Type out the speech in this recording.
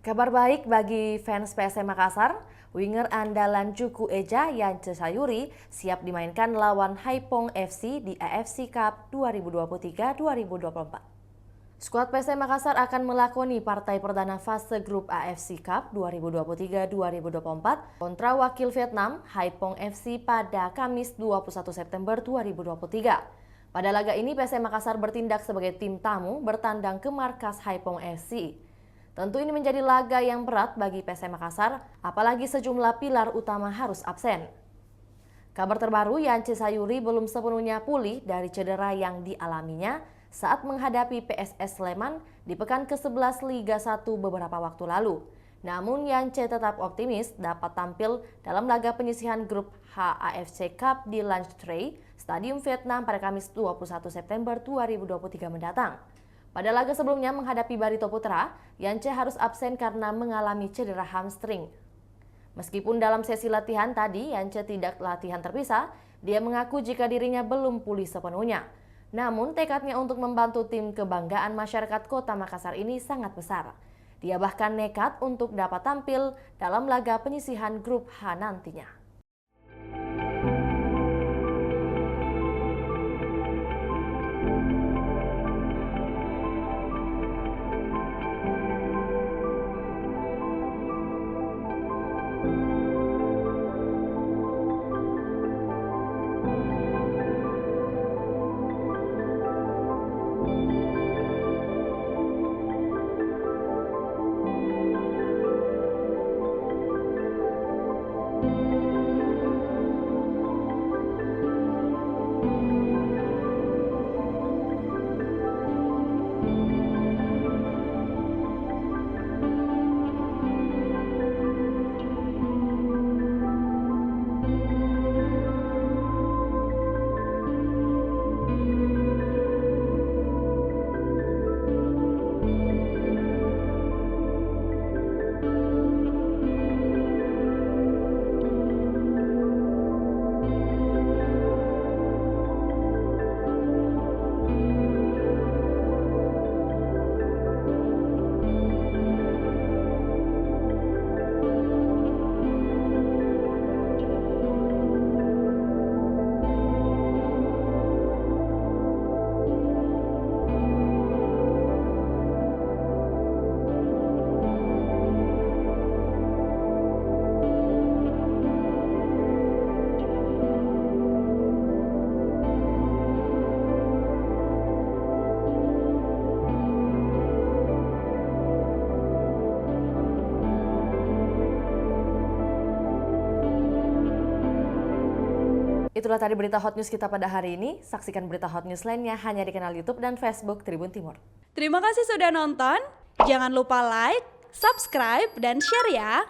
Kabar baik bagi fans PSM Makassar, winger andalan Juku Eja Yance Sayuri siap dimainkan lawan Haipong FC di AFC Cup 2023-2024. Skuad PSM Makassar akan melakoni partai perdana fase grup AFC Cup 2023-2024 kontra wakil Vietnam Haipong FC pada Kamis 21 September 2023. Pada laga ini PSM Makassar bertindak sebagai tim tamu bertandang ke markas Haipong FC. Tentu ini menjadi laga yang berat bagi PSM Makassar, apalagi sejumlah pilar utama harus absen. Kabar terbaru, Yance Sayuri belum sepenuhnya pulih dari cedera yang dialaminya saat menghadapi PSS Sleman di pekan ke-11 Liga 1 beberapa waktu lalu. Namun Yance tetap optimis dapat tampil dalam laga penyisihan grup H AFC Cup di Lunch Tray, Stadium Vietnam pada Kamis 21 September 2023 mendatang. Pada laga sebelumnya menghadapi Barito Putra, Yance harus absen karena mengalami cedera hamstring. Meskipun dalam sesi latihan tadi Yance tidak latihan terpisah, dia mengaku jika dirinya belum pulih sepenuhnya. Namun tekadnya untuk membantu tim kebanggaan masyarakat Kota Makassar ini sangat besar. Dia bahkan nekat untuk dapat tampil dalam laga penyisihan grup H nantinya. Itulah tadi berita hot news kita pada hari ini. Saksikan berita hot news lainnya hanya di kanal YouTube dan Facebook Tribun Timur. Terima kasih sudah nonton. Jangan lupa like, subscribe, dan share ya.